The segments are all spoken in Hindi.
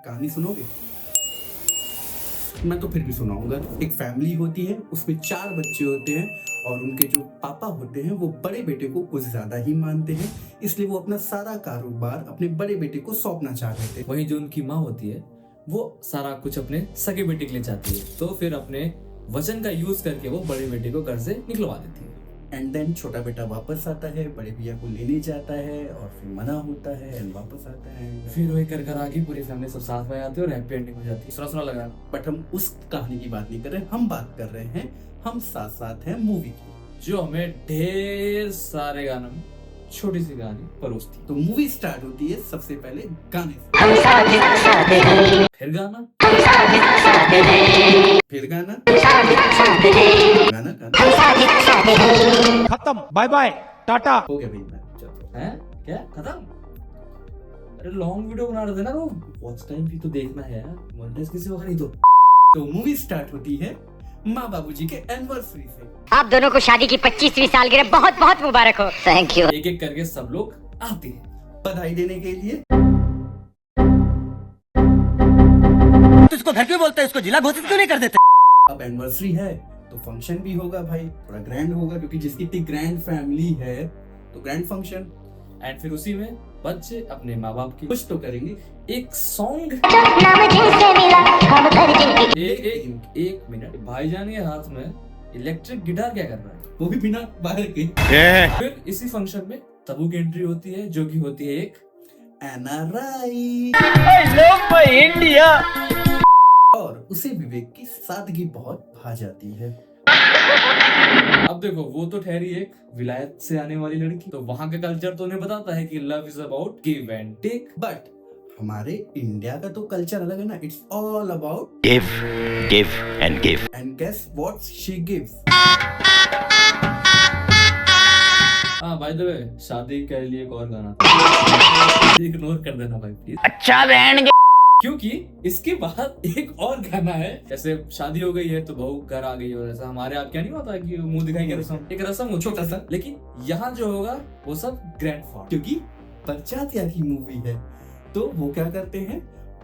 कहानी सुनोगे? मैं तो फिर भी सुनाऊंगा। एक फैमिली होती है, उसमें 4 बच्चे होते हैं और उनके जो पापा होते हैं वो बड़े बेटे को कुछ ज्यादा ही मानते हैं, इसलिए वो अपना सारा कारोबार अपने बड़े बेटे को सौंपना चाह रहे थे। वहीं जो उनकी माँ होती है वो सारा कुछ अपने सगे बेटे के लिए चाहती है, तो फिर अपने वचन का यूज करके वो बड़े बेटे को घर से निकलवा देती है। एंड देन छोटा बेटा वापस आता है, बड़े भैया को लेने जाता है और फिर मना होता है एंड वापस आता है। फिर वही कर आगे पूरी फैमिली सब साथ में आती है और हैप्पी एंडिंग हो जाती है। सुना लगा। बट हम उस कहानी की बात नहीं कर रहे, हम बात कर रहे हैं हम साथ साथ हैं मूवी की, जो हमें ढेर सारे गानों में छोटी सी कहानी परोसती है। तो मूवी स्टार्ट होती है सबसे पहले गाने से, फिर गाना, फिर गाना, गाना खत्म, बाय बाय, टाटा। हो गया भाई। मैं है क्या खत्म? अरे लॉन्ग वीडियो बना रहे थे ना, वो वॉच टाइम भी तो देखना है यार, मोनेटाइज किसी होगा नहीं तो मूवी स्टार्ट होती है माँ बाबूजी के एनिवर्सरी से। आप दोनों को शादी की 25वीं सालगिरह बहुत बहुत मुबारक हो। Thank you. एक एक करके सब लोग आते हैं बधाई देने के लिए। तो इसको घर क्यों बोलते हैं, इसको जिला घोषित क्यों नहीं कर देते? अब एनिवर्सरी है तो फंक्शन भी होगा भाई, थोड़ा ग्रैंड होगा, क्योंकि जिसकी इतनी ग्रैंड फैमिली है तो ग्रैंड फंक्शन। एंड फिर उसी में बच्चे अपने माँ बाप की कुछ तो करेंगे। एक सॉन्ग। एक मिनट, भाईजान के हाथ में इलेक्ट्रिक गिटार क्या कर रहा है? वो भी बिना बाहर के। फिर इसी फंक्शन में तब्बू की एंट्री होती है, जो कि होती है एक एनआरआई, इंडिया। और उसे विवेक की सादगी बहुत भा जाती है। अब देखो, वो तो ठहरी एक विलायत से आने वाली लड़की, तो वहां का कल्चर तो उन्हें बताता है कि love is about give and take. But हमारे इंडिया का तो कल्चर अलग है ना, it's all about give and give. And guess what she gives. हाँ बाय द वे, शादी के लिए एक और गाना था, इग्नोर कर देना भाई प्लीज। अच्छा बैंड, क्योंकि इसके बाद एक और गाना है। जैसे शादी हो गई है तो बहू घर आ गई, और ऐसा हमारे आप क्या नहीं होता कि मुंह दिखाई की रस्म, एक रस्म हो छोटा सा, लेकिन यहाँ जो होगा वो सब ग्रैंड फादर। क्योंकि बरसातिया की मूवी है तो वो क्या करते हैं,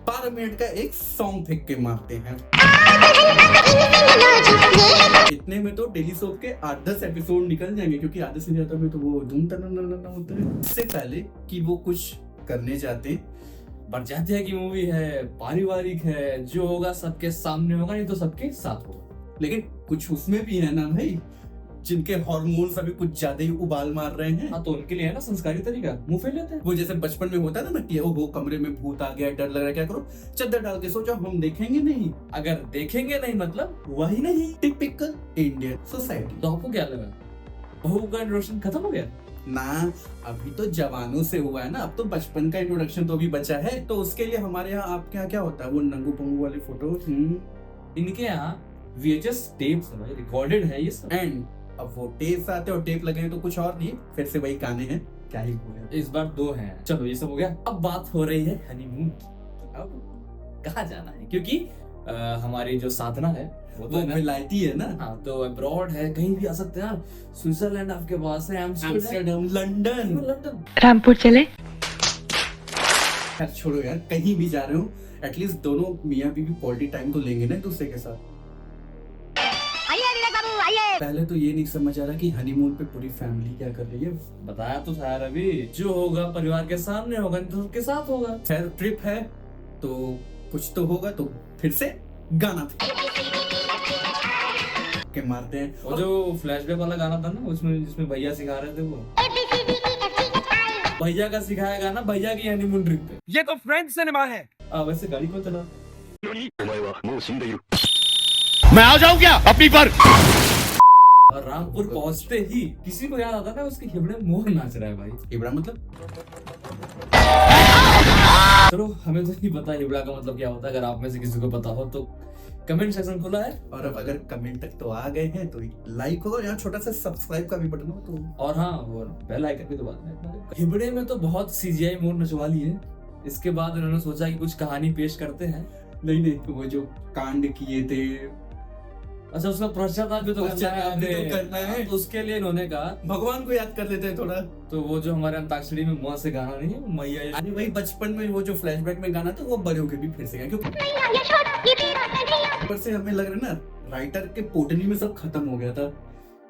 12 मिनट का एक सॉन्ग फेंक के मारते हैं। इतने में तो डेली सोप के 8-10 एपिसोड निकल जाएंगे, क्योंकि आधे से ज्यादा में तो वो धूम तन होता है। इससे पहले कि वो कुछ करने जाते, बरसातिया की मूवी है, पारिवारिक है, जो होगा सबके सामने होगा, नहीं तो सबके साथ होगा। लेकिन कुछ उसमें भी है ना भाई, जिनके हार्मोन्स अभी कुछ ज्यादा ही उबाल मार रहे हैं। हाँ, तो उनके लिए है ना संस्कारी तरीका, मुंह फेर लेते हैं। वो जैसे बचपन में होता था ना कि वो कमरे में भूत आ गया, डर लग रहा है, क्या करो, चादर डाल के सो जाओ, हम देखेंगे नहीं। अगर देखेंगे नहीं मतलब हुआ ही नहीं। Typical Indian society. तो आपको क्या लगा, बहू का इंट्रोडक्शन खत्म हो गया? ना, अभी तो जवानों से हुआ है ना, अब तो बचपन का इंट्रोडक्शन तो अभी बचा है। तो उसके लिए हमारे यहाँ आपके यहाँ क्या होता है, वो नंगू पंगू वाले फोटो। इनके यहाँ VHS टेप्स है भाई, रिकॉर्डेड है ये सब। एंड अब वो टेप्स आते हैं और टेप लगे हैं तो कुछ और नहीं, फिर से वही गाने हैं, क्या ही बोले। इस बार 2 हैं। चलो ये सब हो गया, अब बात हो रही है हनीमून की। अब कहाँ जाना है, क्योंकि हमारी जो साधना है वो तो विलायती है ना। हाँ, तो अब्रॉड है, कहीं भी आ सकते हैं यार। स्विट्जरलैंड आपके पास है, एम्स्टर्डम, लंदन। रामपुर चले। यार छोड़ो यार, कहीं भी जा रहे हो एटलीस्ट दोनों मियाँ बीवी क्वालिटी टाइम तो लेंगे ना दूसरे के साथ। पहले तो ये नहीं समझ आ रहा कि हनीमून पे पूरी फैमिली क्या कर रही है। बताया तो था यार अभी, जो होगा परिवार के सामने होगा, नहीं तो सबके साथ होगा। खैर ट्रिप है तो कुछ तो होगा, तो फिर से गाना के मारते हैं। और जो फ्लैशबैक वाला गाना था ना, उसमें जिसमें भैया सिखा रहे थे, वो भैया का सिखाया गाना भैया की हनीमून ट्रिप पे। ये तो फ्रेंच सिनेमा है। वैसे गाड़ी कौन चला? मैं आ जाऊं क्या अपनी पर? और रामपुर पहुंचते ही किसी को याद आता ना, उसके हिबड़े मोर नाच रहा है भाई। हिबड़ा मतलब? चलो हमें तो नहीं पता हिबड़ा का मतलब क्या होता है, अगर आप में से किसी को पता हो तो कमेंट सेक्शन खुला है। और अब अगर कमेंट तक तो आ गए हैं तो लाइक होगा, यहाँ छोटा सा सब्सक्राइब का भी बटन हो तो। और हाँ, वो बेल आइकन भी दबा देना। हिबड़े में तो बहुत CGI मोर नचवा ली है। इसके बाद उन्होंने सोचा कि कुछ कहानी पेश करते हैं। नहीं, वो जो कांड किए थे अच्छा उसका पश्चाताप भी तो पश्चाताप भी तो करना है। तो उसके लिए इन्होंने कहा भगवान को याद कर लेते हैं थोड़ा। तो वो जो हमारे अंताक्षरी में मुँह से गाना नहीं है मैया अरे वही बचपन में वो जो फ्लैशबैक में गाना था वो बड़े होके भी फिर से गाया, क्योंकि ऊपर से हमें लग रहा है ना राइटर के पोटली में सब खत्म हो गया था।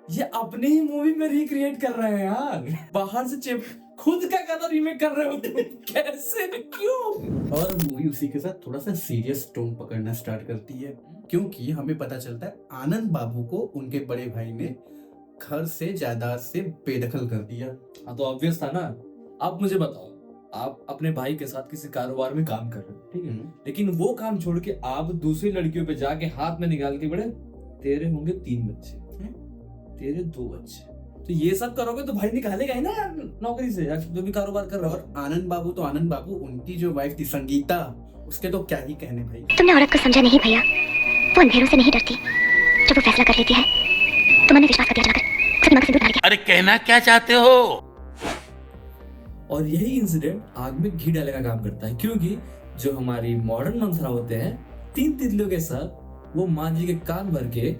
ये अपनी ही मूवी में रिक्रिएट कर रहे हैं यार, बाहर से चिप खुद का गाना रीमेक कर रहे हो तुम कैसे क्यों? और मूवी उसी के साथ थोड़ा सा सीरियस टोन पकड़ना स्टार्ट करती है, क्योंकि हमें पता चलता है आनंद बाबू को उनके बड़े भाई ने घर से जायदाद से बेदखल कर दिया। हाँ तो ऑब्वियस था ना। आप मुझे बताओ, आप अपने भाई के साथ किसी कारोबार में काम कर रहे हो, ठीक है, लेकिन वो काम छोड़ के आप दूसरी लड़कियों पे जाके हाथ में निकाल के बड़े तेरे होंगे 3 बच्चे, तेरे 2 बच्चे, तो ये सब करोगे तो भाई निकालेगा ही ना यार नौकरी से, या जो भी कारोबार कर रहा हो। और आनंद बाबू तो आनंद बाबू, उनकी जो वाइफ थी संगीता, उसके तो क्या ही कहने भाई। तुमने औरत को समझा नहीं भैया, वो अंधेरों से नहीं डरती, जब वो फैसला कर लेती है तो मन में विश्वास कर दिया चलाकर उसके दिमाग से दूर डाल के। अरे कहना क्या चाहते हो? और यही इंसिडेंट आग में घी डालने का काम करता है, क्योंकि जो हमारी मॉडर्न मंथरा होते हैं 3 तितलियों के साथ वो माँ जी के कान भर के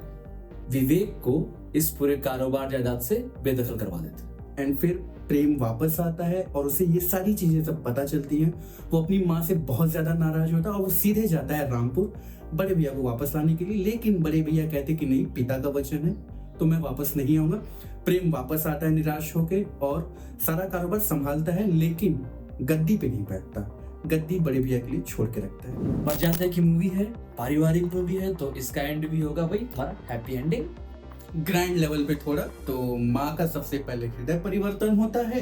विवेक को इस पूरे कारोबार जायदाद से बेदखल करवा देते। एंड फिर प्रेम वापस आता है और उसे ये सारी चीजें सब पता चलती हैं। वो अपनी माँ से बहुत ज्यादा नाराज होता है और वो सीधे जाता है रामपुर बड़े भैया को वापस लाने के लिए, लेकिन बड़े भैया कहते कि नहीं, पिता का वचन है तो मैं वापस नहीं आऊंगा। प्रेम वापस आता है निराश होके और सारा कारोबार संभालता है, लेकिन गद्दी पे नहीं बैठता, गद्दी बड़े भैया के लिए छोड़ के रखता है। बच जाता है कि मूवी है, पारिवारिक मूवी है, तो इसका एंड भी होगा भाई हमारा हैप्पी एंडिंग। ग्रैंड लेवल पे थोड़ा तो माँ का सबसे पहले हृदय परिवर्तन होता है।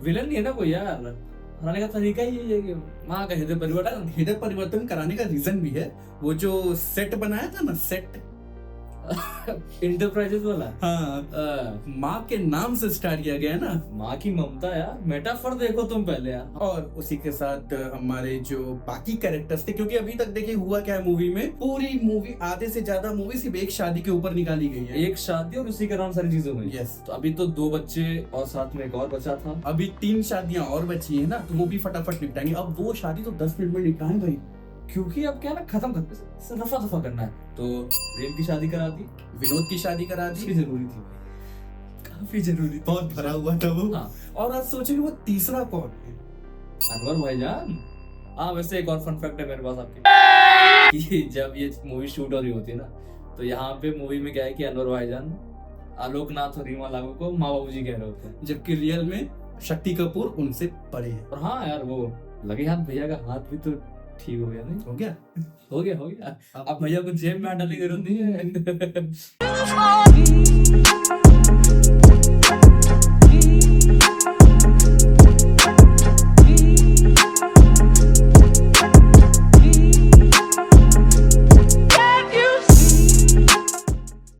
विलन नहीं है ना कोई यार, हराने का तरीका ही है कि माँ का हृदय परिवर्तन। हृदय परिवर्तन कराने का रीजन भी है, वो जो सेट बनाया था ना, सेट इंटरप्राइजेस वाला, हाँ, माँ के नाम से स्टार्ट किया गया ना। माँ की ममता यार, मेटाफर देखो तुम पहले यार। और उसी के साथ हमारे जो बाकी कैरेक्टर्स थे, क्योंकि अभी तक देखिए हुआ क्या है मूवी में, पूरी मूवी आधे से ज्यादा मूवी सिर्फ एक शादी के ऊपर निकाली गई है। एक शादी और उसी के अराउंड सारी चीजें हुई। यस, तो अभी तो 2 बच्चे और साथ में एक और बच्चा था। अभी 3 शादियां और बची है ना, तो वो भी फटाफट निपटाएंगे। अब वो शादी तो 10 मिनट में निपटाएं भाई, क्योंकि अब क्या है ना, खत्म कर रफा दफा करना है। तो प्रेम की शादी करा दी, विनोद की शादी करा दी, उसकी जरूरी थी भाई, काफी जरूरी थी। बहुत भरा हुआ था वो। हाँ। और आज सोचेंगे वो तीसरा कौन है? अनवर भाईजान। हाँ वैसे एक और फन फैक्ट है मेरे पास आपके कि जब ये मूवी शूट हो रही होती है ना, तो यहाँ पे मूवी में क्या है कि अनवर भाईजान आलोकनाथ और रीमा लागू को माँ बाबू जी कह रहे होते हैं, जबकि रियल में शक्ति कपूर उनसे बड़े हैं। और हाँ यार वो लगे हाथ भैया का हाथ भी तो ठीक हो गया। नहीं हो गया? हो गया अब भैया को जेब में डालने की जरूरत नहीं है।